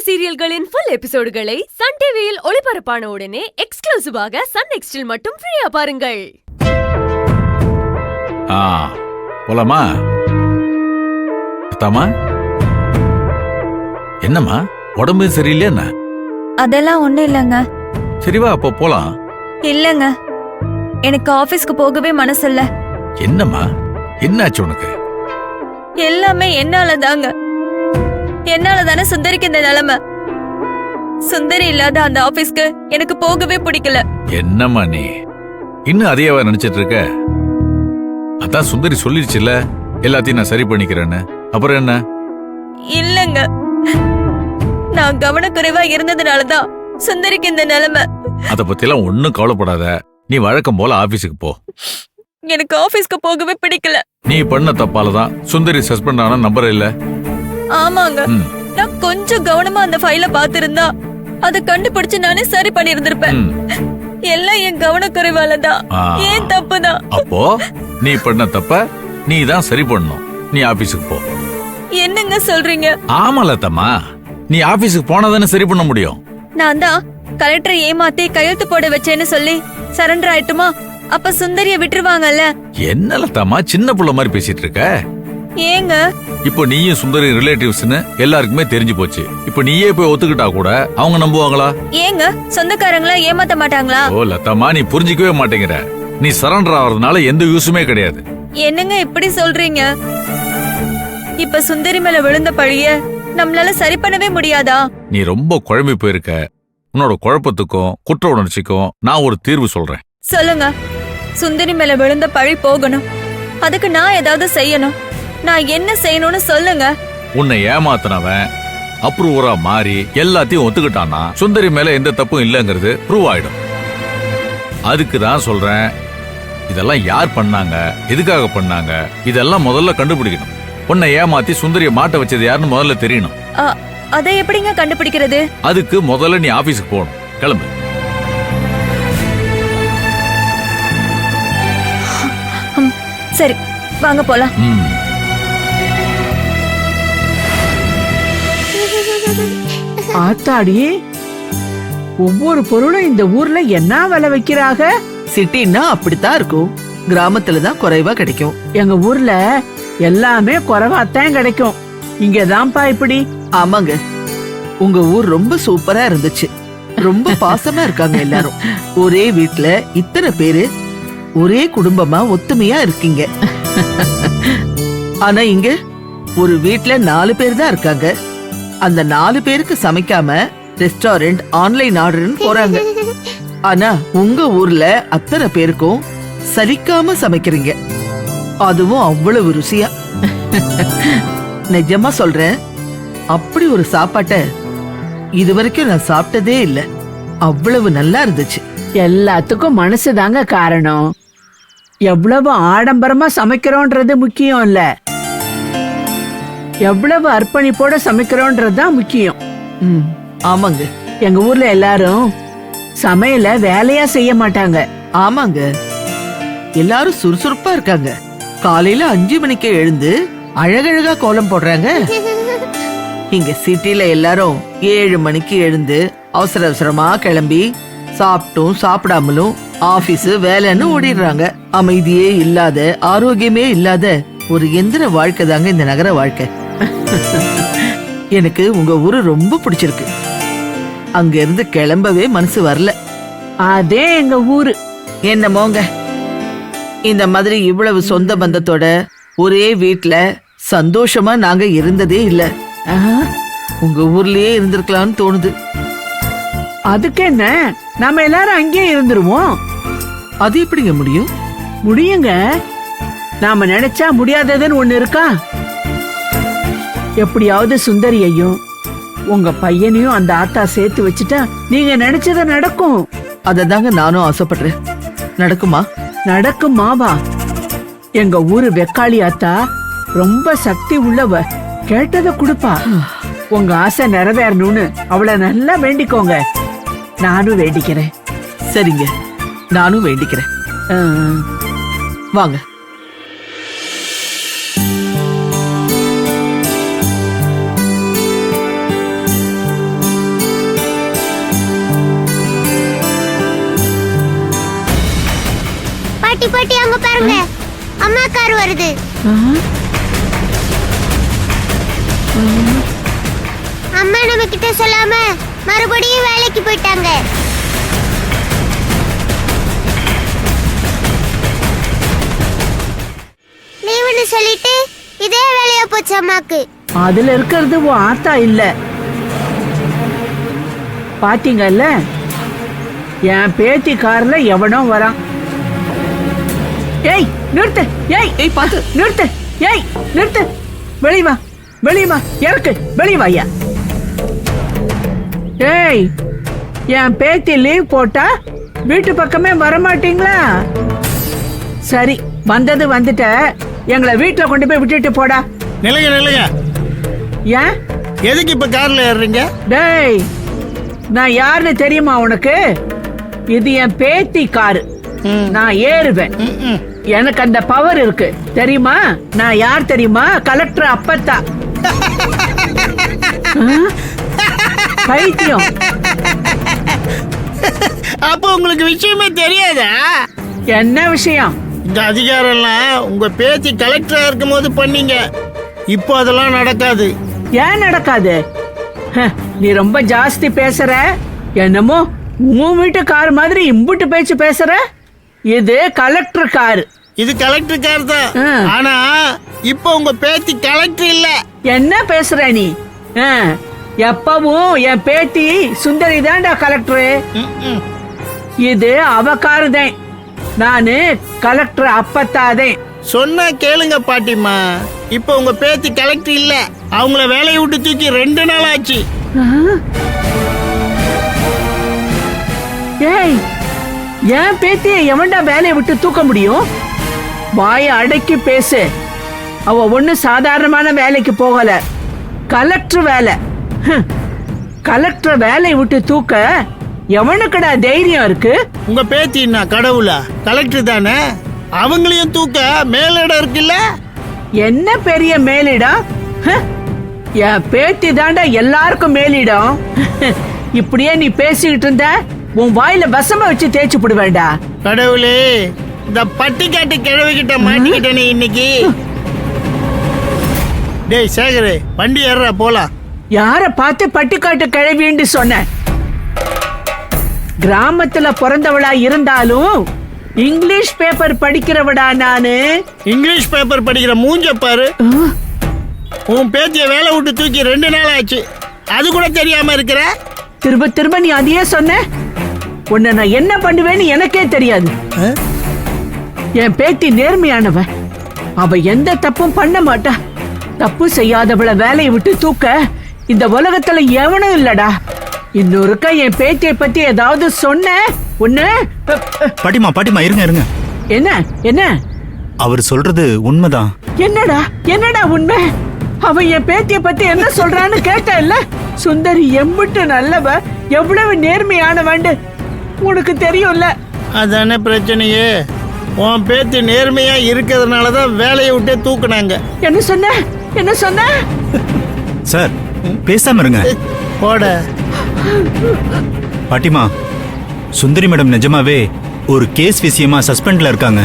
சீரியல்களின் full எபிசோடுகளை Sun டிவியில் ஒளிபரப்பான உடனே எக்ஸ்க்ளூசிவாக சன் நெக்ஸ்டில் மட்டும் ஃப்ரீயா பாருங்கள். போலாமா? அத்தாமா, என்னம்மா உடம்பு சரியில்லையா என்ன? அதெல்லாம் ஒண்ணும் இல்லங்க. சரி வா, அப்போ போலாம். இல்லங்க, எனக்கு ஆபீஸ்க்கு போகவே மனசில்ல. என்னம்மா, என்னாச்சு உனக்கு? எல்லாமே என்னாலதாங்க. என்னாலதானே சுந்தரிக்கு இந்த நிலைமை. சுந்தரி இல்லாத அந்த ஆபீஸ்க்கு எனக்கு போகவே பிடிக்கல. என்னம்மா நீ இன்னும் அதையவா நினைச்சிட்டு இருக்க? அதான் சுந்தரி சொல்லிருச்சுல எல்லாத்தையும் நான் சரி பண்ணிக்கிறேன்னு. அப்புறம் என்ன? இல்லங்க, நான் கவனக்குறைவா இருந்ததுனாலதான் சுந்தரிக்கு இந்த நிலைமை. அத பத்தி எல்லாம் ஒன்னும் கவலைப்படாத. நீ வழக்கம் போல ஆபீஸுக்கு போ. எனக்கு ஆபீஸ்க்கு போகவே பிடிக்கல. நீ பண்ண தப்பாலதான் சுந்தரி சஸ்பெண்ட் ஆன நம்பர் இல்ல. ஆமாங்க, நான் கொஞ்சம் கவனமா அந்த ஃபைல பாத்திருந்தா அதை கண்டுபிடிச்சு நானே சரி பண்ணி இருந்திருப்பேன். எல்லாம் என் கவனக்குறைவாலதான். ஏன் தப்புதான். அப்போ நீ பண்ண தப்ப நீ தான் சரி பண்ணணும். நீ ஆபீஸுக்கு போ. என்னங்க சொல்றீங்க? ஆமா லதம்மா, நீ ஆபீஸுக்கு போனாதானே சரி பண்ண முடியும். நான் தான் கலெக்டரை ஏமாத்தி கையெழுத்து போட வச்சேன்னு சொல்லி சரண்டர் ஆயிட்டுமா? அப்ப சுந்தரிய விட்டுருவாங்கல்ல? என்ன லதம்மா சின்ன புள்ள மாதிரி பேசிட்டு இருக்க? ஏங்க, இப்போ நீயும் சுந்தரி ரிலேட்டிவ்ஸ்னு எல்லாருக்குமே தெரிஞ்சு போச்சு. இப்போ நீயே போய் ஒத்துக்கிட்டா கூட அவங்க நம்புவாங்களா? ஏங்க, சொந்தக்காரங்களா ஏமாத்த மாட்டாங்களா? ஓ லதம்மா, நீ புரிஞ்சிக்கவே மாட்டேங்கிற. நீ சரண்டர் ஆவறதுனால எந்த யூஸுமே கிடையாது. என்னங்க இப்படி சொல்றீங்க? இப்ப சுந்தரி மேல விழுந்த பழிய நம்மளால சரி பண்ணவே முடியாதா? நீ ரொம்ப குழம்பி போயிருக்க. உன்னோட குழப்பத்துக்கும் குற்ற உணர்ச்சிக்கும் நான் ஒரு தீர்வு சொல்றேன். சொல்லுங்க. சுந்தரி மேல விழுந்த பழி போகணும், அதுக்கு நான் ஏதாவது செய்யணும். நான் என்ன செய்யணும்னு சொல்லுங்க. உன்னை ஏமாத்தினவன் அப்ரூவரா மாறி எல்லாத்தையும் ஒத்துக்கிட்டானா சுந்தரி மேல எந்த தப்பும் இல்லங்கிறது ப்ரூவ் ஆயிடும். அதுக்கு தான் சொல்றேன், இதெல்லாம் யார் பண்ணாங்க, எதுக்காக பண்ணாங்க, இதெல்லாம் முதல்ல கண்டுபிடிக்கணும். உன்னை ஏமாத்தி சுந்தரிய மாட்ட வச்சது யாருன்னு முதல்ல தெரியணும். அதை எப்படிங்க கண்டுபிடிக்கிறது? அதுக்கு முதல்ல நீ ஆபீஸ்க்கு போகணும். கிளம்பு. சரி, வாங்க போலாம். ஆத்தாடி, ஒவ்வொரு பொருளும் இந்த ஊர்ல என்ன விலை வைக்கிறாங்க? சிட்டின்னா அப்படித்தான் இருக்கும். கிராமத்துலதான் குறைவா கிடைக்கும். எங்க ஊர்ல எல்லாமே குறைவாத்தான் கிடைக்கும். இங்கதான்ப்பா இப்படி. ஆமாங்க, உங்க ஊர் ரொம்ப சூப்பரா இருந்துச்சு. ரொம்ப பாசமா இருக்காங்க எல்லாரும். ஒரே வீட்ல இத்தனை பேரு ஒரே குடும்பமா ஒத்துமையா இருக்கீங்க. ஆனா இங்க ஒரு வீட்ல 4 பேர் தான் இருக்காங்க. அந்த 4 பேருக்கு சமைக்காம ரெஸ்டாரண்ட் ஆன்லைன் ஆர்டர்னு போறாங்க. ஆனா உங்க ஊர்ல அத்தனை பேருக்கும் சலிக்காம சமைக்கிறீங்க. அதுவும் அவ்வளவு ருசியா. நிஜமா சொல்றேன், அப்படி ஒரு சாப்பாட்டை இதுவரைக்கும் நான் சாப்பிட்டதே இல்ல. அவ்வளவு நல்லா இருந்துச்சு. எல்லாத்துக்கும் மனசுதாங்க காரணம். எவ்வளவு ஆடம்பரமா சமைக்கிறோன்றது முக்கியம் இல்ல, எவ்வளவு அர்ப்பணிப்போட சமைக்கிறோன்றதுதான் முக்கியம். ஆமாங்க, எங்க ஊர்ல எல்லாரும் சமையல வேலையா செய்ய மாட்டாங்க. ஆமாங்க, எல்லாரும் சுறுசுறுப்பா இருக்காங்க. காலையில 5 மணிக்கே எழுந்து அழகழகா கோலம் போடுறாங்க. இங்க சிட்டில எல்லாரும் 7 மணிக்கு எழுந்து அவசர அவசரமா கிளம்பி சாப்பிட்டும் சாப்பிடாமலும் ஆபீஸ் வேலைன்னு ஓடிடுறாங்க. அமைதியே இல்லாத, ஆரோக்கியமே இல்லாத ஒரு எந்திர வாழ்க்கை தாங்க இந்த நகர வாழ்க்கை. எனக்கு உங்க ஊரு ரொம்ப பிடிச்சிருக்கு. அங்க இருந்து கிளம்பவே மனசு வரல. அதே எங்க ஊரு. என்னமோங்க, இந்த மாதிரி இவ்வளவு சொந்த பந்தத்தோட ஒரே வீட்ல சந்தோஷமா நாங்க இருந்ததே இல்ல. உங்க ஊர்லயே இருந்திருக்கலாம்னு தோணுது. அதுக்கு என்ன, நாம எல்லாரும் அங்கேயே இருந்துருவோம். அது எப்படிங்க முடியும்? முடியுங்க. நாம நினைச்சா முடியாததுன்னு ஒண்ணு இருக்கா? எப்படியாவது சுந்தரியையும் உங்க பையனையும் அந்த ஆத்தா சேர்த்து வச்சுட்டா நீங்க நினைச்சத நடக்கும். அததாங்க நானும் ஆசைப்படுறேன். நடக்குமா? நடக்குமாவா? எங்க ஊரு வெக்காளி ஆத்தா ரொம்ப சக்தி உள்ளவ. கேட்டத குடுப்பா. உங்க ஆசை நிறைவேறணும்னு அவளை நல்லா வேண்டிக்கோங்க. நானும் வேண்டிக்கிறேன். சரிங்க, நானும் வேண்டிக்கிறேன். வாங்க. பாட்டி அங்க பாருங்க, அம்மா கார் வருது. அம்மா நம்ம கிட்ட சொல்லாம மறுபடியும் வேலைக்கு போயிட்டாங்க. லீவுன்னு சொல்லிட்டு இதே வேலையா போச்சு அம்மாக்கு. அதுல இருக்கிறது உன் ஆத்தா இல்ல. பாத்தீங்கல்ல, என் பேத்தி கார்ல எவனோ வரான். ஏய் நிறுத்து, ஏய் பாத்து நிறுத்து, ஏய் நிறுத்து, வெளிய வா, வெளிய வா, இறக்கு, வெளிய வாயா. ஏய், என் பேத்தி லீவ் போட்டா வீட்டு பக்கமே வரமாட்டீங்களா? சரி, வந்தது வந்துட்ட, எங்களை வீட்டுல கொண்டு போய் விட்டுட்டு போடா. நில்லுங்க. ஏன் எதுக்கு இப்ப கார்ல ஏறுறீங்க? டேய், நான் யாருன்னு தெரியுமா உனக்கு? இது என் பேத்தி காரு, நான் ஏறுவேன். எனக்கு அந்த பவர் இருக்கு தெரியுமா? நான் யார் தெரியுமா? கலெக்டர் அப்பத்தா. பைத்தியம். அப்ப உங்களுக்கு விஷயமே தெரியாதா? என்ன விஷயம்? இந்த அதிகாரம் எல்லாம் உங்க பேத்தி கலெக்டரா இருக்கும் போது பண்ணீங்க. இப்போ அதெல்லாம் நடக்காது. ஏன் நடக்காது? நீ ரொம்ப ஜாஸ்தி பேசுற. என்னமோ உன் வீட்டு கார் மாதிரி இம்புட்டு பேச்சு பேசுற. இது கலெக்டர் கார். இது கலெக்டர் கார் தான். ஆனா இப்போ உங்க பேத்தி கலெக்டர் இல்ல. என்ன பேசுற நீ? எப்பவும் என் பேத்தி சுந்தரி தான்டா கலெக்டர். இது அவ காரு தான். நானு கலெக்டர் அப்பத்தாதே. சொன்னா கேளுங்க பாட்டிமா. இப்போ உங்க பேத்தி கலெக்டர் இல்ல. அவங்கள வேலையை விட்டு தூக்கி 2 நாள் ஆச்சு. ஏய், என் பேத்தியை எவன்டா வேலையை விட்டு தூக்க முடியும்? வாயை அடக்கி பேசு. அவ ஒண்ணு சாதாரணமான வேலைக்கு போகல, கலெக்டர் வேலை. கலெக்டர் வேலையை விட்டு தூக்க எவனுக்குடா தைரியம் இருக்கு? உங்க பேத்தி என்ன கடவுளா? கலெக்டர் தானே. அவங்களையும் தூக்க மேலிடம் இருக்குல்ல. என்ன பெரிய மேலிடம்? என் பேத்தி தாண்டா எல்லாருக்கும் மேலிடம். இப்படியே நீ பேசிக்கிட்டு இருந்த உன் வாயில வசமா வச்சு தேய்ச்சி போடுவேண்டா. கடவுளே, இந்த பட்டிக்காட்டு கிழவிக்கிட்ட மாட்டிக்கிட்டேனே இன்னைக்கு. டேய் சேகரே, வண்டி ஏறா போலாம். யார பார்த்து பட்டிக்காட்டு கிழவின்னு சொன்ன? கிராமத்துல பிறந்தவளா இருந்தாலும் இங்கிலீஷ் பேப்பர் படிக்கிறவடா நானு. இங்கிலீஷ் பேப்பர் படிக்கிற மூஞ்ச பாரு. உன் பேத்திய வேலை விட்டு தூக்கி 2 நாள் ஆச்சு. அது கூட தெரியாம இருக்கிற. திரும்ப திரும்ப நீ அதையே சொன்ன. உன்னை நான் என்ன பண்ணுவேன்னு எனக்கே தெரியாது. என் பேத்தி நேர்மையானவ. அவ எந்த தப்பும் பண்ண மாட்டா. தப்பு செய்யாதவள வேலையை விட்டு தூக்க இந்த உலகத்துல எவனும் இல்லடா. இன்னொருக்க என் பேத்தியை பத்தி ஏதாவது சொன்ன உன்ன. பாட்டிமா இருங்க. என்ன என்ன? அவர் சொல்றது உண்மைதான். என்னடா உண்மை? அவ என் பேத்திய பத்தி என்ன சொல்றான்னு கேட்ட இல்ல? சுந்தரி எம்பிட்டு நல்லவ, எவ்வளவு நேர்மையானவண்டு உனக்கு தெரியும்ல. அதானே பிரச்சனையே. உன் பேத்தி நேர்மையா இருக்கிறதுனாலதான் வேலையை விட்டே தூக்குனாங்க. என்ன சொன்ன? சார் பேசாம இருங்க. போட பாட்டிமா, சுந்தரி மேடம் நிஜமாவே ஒரு கேஸ் விஷயமா சஸ்பெண்ட்ல இருக்காங்க.